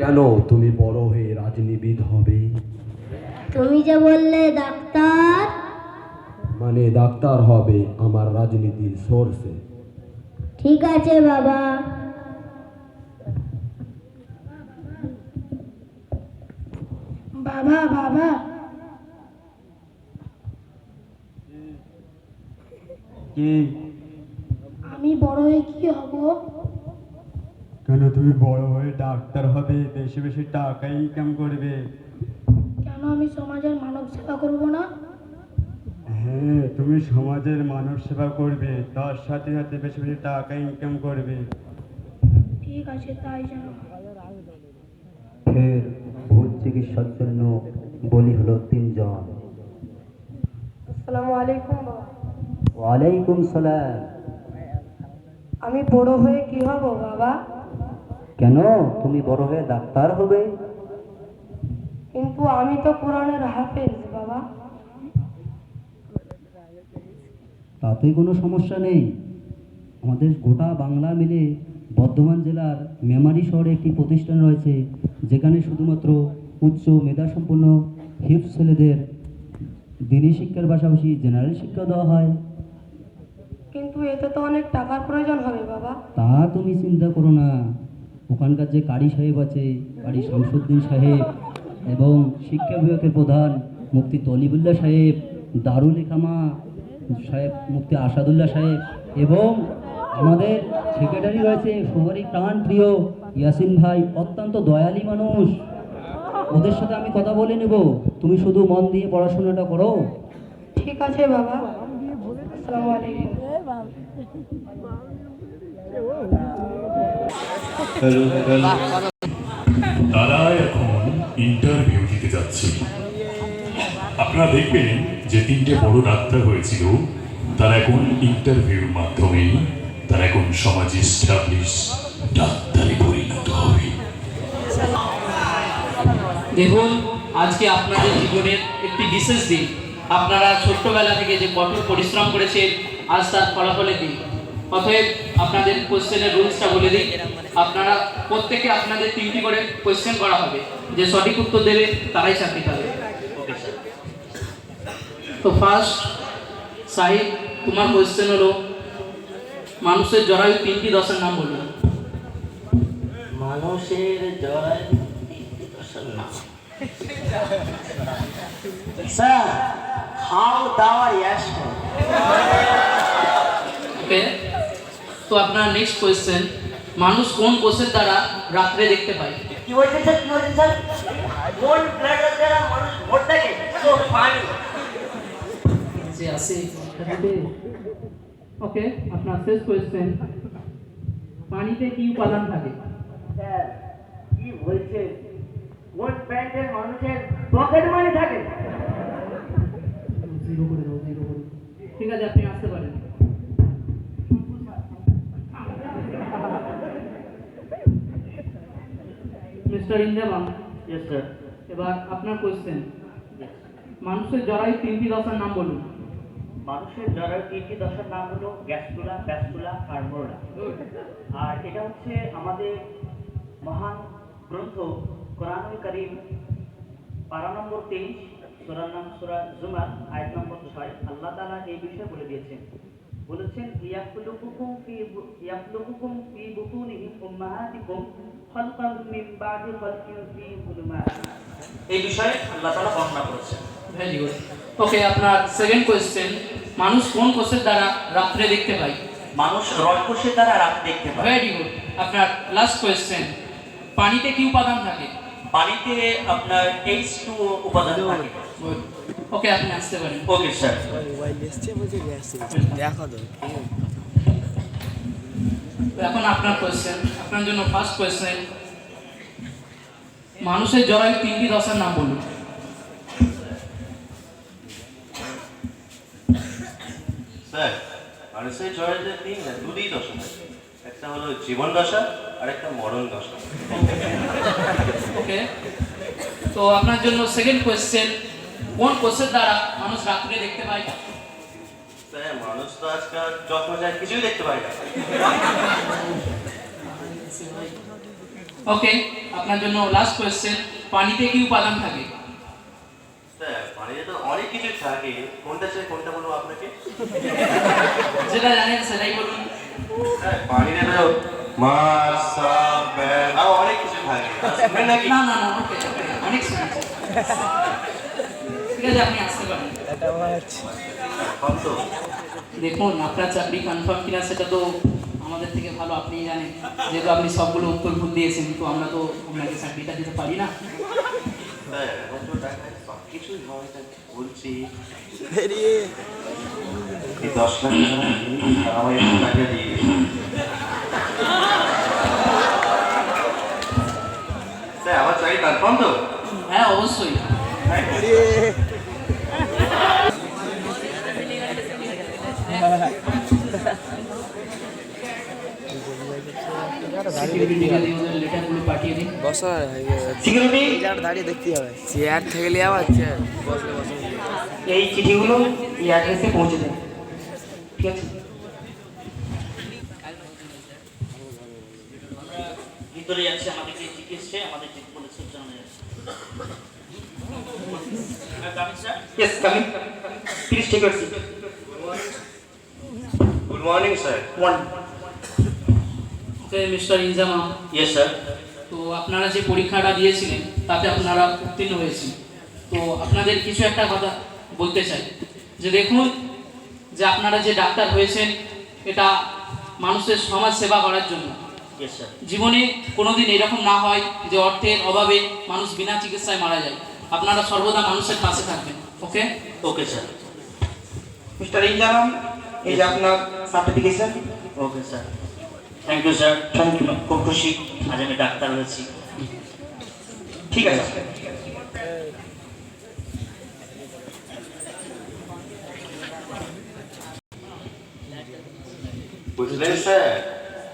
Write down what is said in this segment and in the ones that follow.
কেন তুমি বড় হয়ে রাজনীতিবিদ হবে? তুমি যে বললে ডাক্তার। মানে ডাক্তার হবে আমার রাজনীতির সোর্সে। ঠিক আছে বাবা। বাবা বাবা, কি? আমি বড় হয়ে কি হব? কেন তুমি বড় হয়ে ডাক্তার হবে, বেশি বেশি টাকা ইনকাম করবে? কেন আমি সমাজের মানব সেবা করব না? হ্যাঁ, তুমি সমাজের মানব সেবা করবে, তার সাথে সাথে বেশি বেশি টাকা ইনকাম করবে। ঠিক আছে, তাই যেন। ফের ভুল চিকিৎসার জন্য বলি হলো 3 জন। আসসালামু আলাইকুম বাবা। ওয়ালাইকুম সালাম। আমি বড় হয়ে কি হব বাবা? কেন তুমি বড় হয়ে ডাক্তার হবে? কিন্তু আমি তো কোরআনের হাফেজ বাবা। তাতে কোনো সমস্যা নেই। আমাদের গোটা বাংলা মিলে বর্ধমান জেলার মেমারি শহরে একটি প্রতিষ্ঠান রয়েছে, যেখানে শুধুমাত্র উচ্চ মেধাসম্পন্ন হিপস ছেলেদের দিনী শিক্ষার পাশাপাশি জেনারেল শিক্ষা দেওয়া হয়। কিন্তু এতে তো অনেক টাকার প্রয়োজন হবে বাবা। তা তুমি চিন্তা করো না। ওখানকার যে কারি সাহেব আছে, কারি শামসুদ্দিন সাহেব, এবং শিক্ষা বিভাগের প্রধান মুফতি তলিবুল্লাহ সাহেব, দারুল ইকামা সাহেব মুফতি আসাদুল্লাহ সাহেব, এবং আমাদের সেক্রেটারি রয়েছে সবারই প্রাণ প্রিয় ইয়াসিন ভাই, অত্যন্ত দয়ালি মানুষ। ওদের সাথে আমি কথা বলে নেব, তুমি শুধু মন দিয়ে পড়াশোনাটা করো। ঠিক আছে বাবা। আসসালামু আলাইকুম। তারা এখন ইন্টারভিউ দিতে যাচ্ছে। আপনারা দেখবেন যে 3টে বড় ডাক্তার হয়েছিল, তারা এখন ইন্টারভিউর মাধ্যমে তারা এখন সমাজে এস্টাবলিশ ডাক্তারে পরিণত হবে। দেখুন, আজকে আপনাদের জীবনের একটি বিশেষ দিন। আপনারা ছোট্টবেলা থেকে যে কঠোর পরিশ্রম করেছেন, আজ তার ফলাফলের দিন। অতএব আপনাদের কোশ্চেনের রুলসটা বলে দিই। আপনারা প্রত্যেকে আপনাদের 3টি করে কোশ্চেন করা হবে, যে সঠিক উত্তর দেবে তারাই চাকরি পাবে। তো ফার্স্ট সাহিদ, তোমার কোশ্চেন হলো মানুষের জরায়ু 3টি দশার নাম বলুন। মানুষের জরায়ু 3টি দশার নাম, স্যার খাও দাওয়া ইয়াস। ওকে, তো আপনার নেক্সট কোয়েশ্চেন, মানুষ কোন কোষের দ্বারা রাত্রে দেখতে পায়? কি বলছেন স্যার? কি বলছেন স্যার? কোন ব্লাডের দ্বারা মানুষ ভোট থাকে? তো পানি। যে আছে। ওকে, আপনার শেষ কোয়েশ্চেন, পানিতে কি উপাদান থাকে? স্যার কি বলছেন? কোন প্যান্টের মানুষের পকেট মানি থাকে? জিরো করে দাও, জিরো করে। ঠিক আছে, আপনি আসতে পারেন। মিস্টার ইন্দ্রাবাম। Yes sir. এবার আপনার কোয়েশ্চেন, মানুষের জরায়ু 3টি দশার নাম বলুন। মানুষের জরায়ু 3টি দশার নাম হলো গ্যাস্ট্রুলা, প্যাস্টুলা, কার্বোরা। আর এটা হচ্ছে আমাদের মহান গ্রন্থ কোরআনুল কারীম পারা নম্বর 23, সূরার নাম সূরা জুমার, আয়াত নম্বর 6। আল্লাহ তাআলা এই বিষয়ে বলে দিয়েছেন, বলেছেন ইয়াখলুকুকুম ফি বুতুনিহি উম্মাহাতিকুম খালকান মিন বাদি খালকিন ফি যুলুমাত। এই বিষয়ে আল্লাহ তাআলা বর্ণনা করেছেন। Very good. ওকে, আপনার সেকেন্ড কোয়েশ্চেন, মানুষ কোন কোষের দ্বারা রাত্রে দেখতে পায়? মানুষ রক্তকোষের দ্বারা রাত দেখতে পায়। Very good. আপনার লাস্ট কোয়েশ্চেন, পানিতে কি উপাদান থাকে? পানিতে আপনার H2O উপাদান থাকে। গুড। ওকে, আপনি আসতে পারেন। Okay sir. এখন আপনার কোয়েশ্চেন, আপনার জন্য ফার্স্ট কোয়েশ্চেন, মানুষের জরায়ু 3টি দশার নাম বলুন। স্যার মানুষের জরায়ুতে 2টি দশা থাকে, একটা হলো জীবন দশা আর একটা মরণ দশা। ওকে, তো আপনার জন্য সেকেন্ড কোয়েশ্চেন, কোন কোষের দ্বারা মানুষ রাত্রে দেখতে পায়? স্যার মানুষ তো আজকাল যত্ন যায় কিছুই দেখতে পায় না। ওকে, আপনার জন্য লাস্ট কোয়েশ্চেন, পানিতে কি উপাদান থাকে? স্যার পানিতে তো অনেক কিছু থাকে, কোনটা চাই কোনটা বলবো আপনাকে? যেটা জানেন সেটাই বলুন। স্যার পানিতে তো মাছ, সাপ, ব্যাঙ আরো অনেক কিছু থাকে। আর শুনবেন নাকি? না না না, ওকে ওকে, অনেক শুনেছি। ঠিক আছে, আপনি আসতে পারেন। কম তো? দেখুন, আপনার চাকরি কনফার্ম কিনা সেটা তো আমাদের থেকে ভালো আপনিই জানেন, যেহেতু আপনি সবগুলো উত্তর ভুল দিয়েছেন, তো আমরা তো আপনাকে চাকরিটা দিতে পারি না। স্যার এখন তো টাকায় সব কিছুই হয়, তাই বলছি এই 10 লাখ টাকা আমার একটু টাকা দিয়ে দিন। স্যার আমার চাকরি কনফার্ম তো? হ্যাঁ অবশ্যই। লেটারগুলো পাঠিয়ে দিন। সিকিউরিটি, দাঁড়িয়ে দেখতে হবে, চেয়ার থেকে লিয়ে আবার চেয়ার বসলে বসে। এই চিঠিগুলো এই অ্যাড্রেসে পৌঁছে দেন, ঠিক আছে? ভিতরে যাচ্ছে, আমাদেরকে জিজ্ঞেসছে, আমাদের যে বলেছে জানা যাচ্ছে। Yes, coming. Please take your seat. Good morning sir. Okay mister ইনজামা, ইয়েস স্যার। তো আপনারা যে পরীক্ষাটা দিয়েছিলেন তাতে আপনারা উত্তীর্ণ হয়েছেন। তো আপনাদের কিছু একটা কথা বলতে চাই, যে দেখুন, যে আপনারা যে ডাক্তার হয়েছেন এটা মানুষের সমাজ সেবা করার জন্য। Yes sir. জীবনে কোনোদিন এরকম না হয় যে অর্থের অভাবে মানুষ বিনা চিকিৎসায় মারা যায়। আপনারা সর্বদা মানুষের পাশে থাকবেন। Okay okay sir. Mister Inzamam, এই যে আপনার certification. Okay sir, thank you sir. Thank you. খুব খুশি আজ আমি ডাক্তার হয়েছি। ঠিক আছে। বুঝলেন স্যার,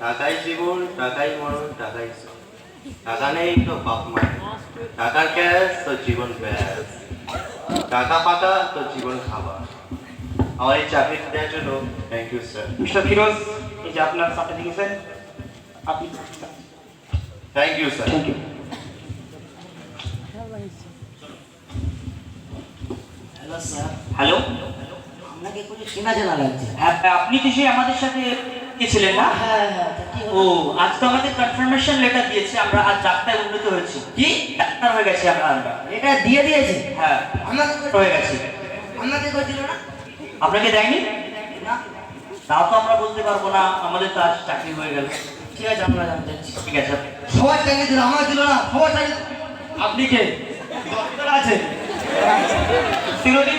টাকাই জীবন, টাকাই মরণ, টাকাই সব। টাকা নেই তো বাপ মায়, টাকার ক্যাশ তো জীবন ব্যাস, টাকা পাকা তো জীবন খাবার। আমার এই চাকরি দেওয়ার জন্য thank you sir. Mister Firoz, এই যে আপনার সার্টিফিকেশন। আপনি thank you sir. Thank you. Hello sir. Hello, আপনাকে কোনো চেনা জানা লাগছে। হ্যাঁ, আপনি কি সেই আমাদের সাথে গেছিলেন না? হ্যাঁ হ্যাঁ, ও, আজ তো আমাদের কনফার্মেশন লেটার দিয়েছে, আমরা আজ ডাক্তার উন্নত হয়েছি। কি ডাক্তার হয়ে গেছি আমরা? এটা দিয়ে দিয়েছে? হ্যাঁ, আমাকে হয়ে গেছি। আমাকে কইছিল না? আপনাকে দেয়নি? না। তাও তো আমরা বলতে পারবো না, আমাদের তো আজ চাকরি হয়ে গেল। ঠিক আছে, আমরা জানতে চাচ্ছি। ঠিক আছে। সবার চাকরি দিল, আমার দিল না। সবার চাকরি। আপনি কে? ডক্টর আছে সিকিউরিটি।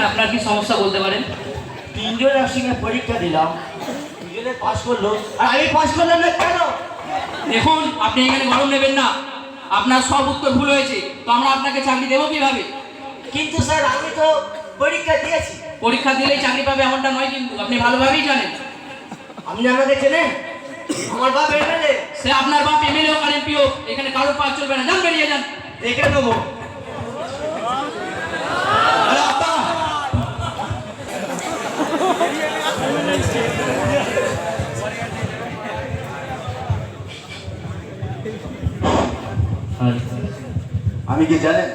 আপনার কি সমস্যা বলতে পারেন? 3 জন একসঙ্গে পরীক্ষা দিলাম, 2 জনে পাস করলো আর আমি পাস করলাম না কেন? দেখুন, আপনি এখানে গরম নেবেন না, আপনার সব উত্তর ভুল হয়েছে, তো আমরা আপনাকে চাকরি দেবো কিভাবে? কিন্তু স্যার আমি তো পরীক্ষা দিয়েছি। পরীক্ষা দিলেই চাকরি পাবে এমনটা নয়, কিন্তু আপনি ভালোভাবেই জানেন। আপনি আমাকে চেনেন? আমার বাপ এমএলএ। সে আপনার বাপ এমএলএ হোক আর এমপি হোক, এখানে কারোর পাস চলবে না। যান, বেরিয়ে যান। দেখে নেবো। আরে আব্বা, আমি কি জানেন,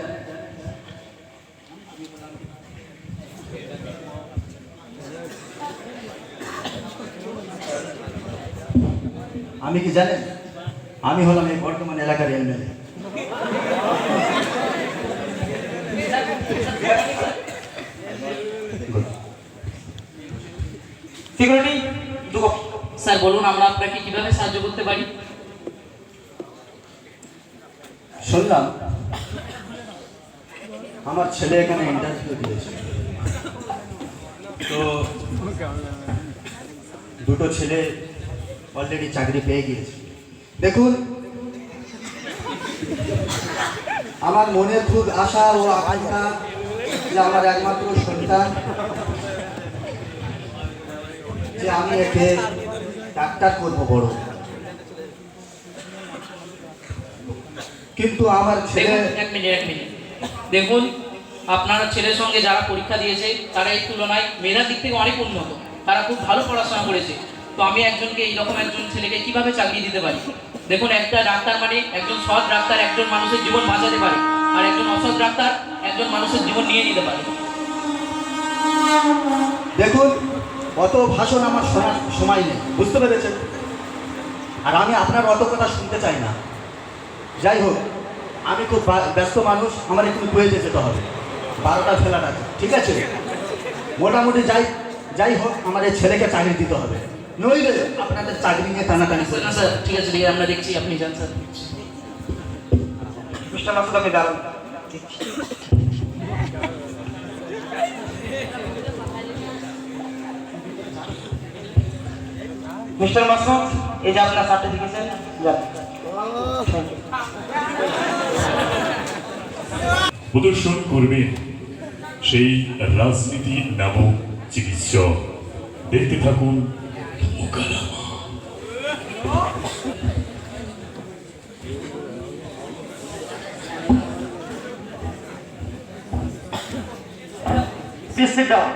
আমি কি জানেন, আমি হলাম এই বর্তমান এলাকার এমএলএ। সিকিউরিটি, স্যার বলুন, আমরা আপনাকে কিভাবে সাহায্য করতে পারি? শুনলাম আমার ছেলে এখানে ইন্টারভিউ দিয়েছে, তো দুটো ছেলে অলরেডি চাকরি পেয়ে গিয়েছে। দেখুন, আমার মনে খুব আশা ও আকাঙ্ক্ষা যে আমার একমাত্র সন্তান, যে আমি একে ডাক্তার করবো বড়। কিন্তু আমার ছেলে, দেখুন, এক মিনিট। দেখুন, আপনার ছেলের সঙ্গে যারা পরীক্ষা দিয়েছে তারা এই তুলনায় মেধার দিক থেকে অনেক উন্নত, তারা খুব ভালো পড়াশোনা করেছে। তো আমি একজনকে এইরকম একজন ছেলেকে কিভাবে চাকরি দিতে পারি? দেখুন, একটা ডাক্তার মানে একজন সৎ ডাক্তার একজন মানুষের জীবন বাঁচাতে পারে, আর একজন অসৎ ডাক্তার একজন মানুষের জীবন নিয়ে নিতে পারে। দেখুন, অত ভাষণ আমার শোনার সময় নেই, বুঝতে পেরেছেন? আর আমি আপনার অত কথা শুনতে চাই না। যাই হোক, আমি খুব ব্যস্ত মানুষ, আমার একটু কুয়েতে যেতে হবে, 12টা ফেলার আছে, ঠিক আছে? মোটামুটি যাই হোক, আমার এই ছেলেকে চাকরি দিতে হবে, নইলে আপনাদের চাকরি নিয়ে টানাটানি না স্যার, ঠিক আছে, ঠিক আছে, আমরা দেখছি, আপনি যান স্যার। মিস্টার মাসুদ, আমি দাঁড়ান। মিস্টার মাসুদ, এই যে আপনার সার্টিফিকেশন, প্রদর্শন করবেন সেই রাজনীতি নামক চিকিৎসক। দেখতে থাকুন মোকালামা। sit down.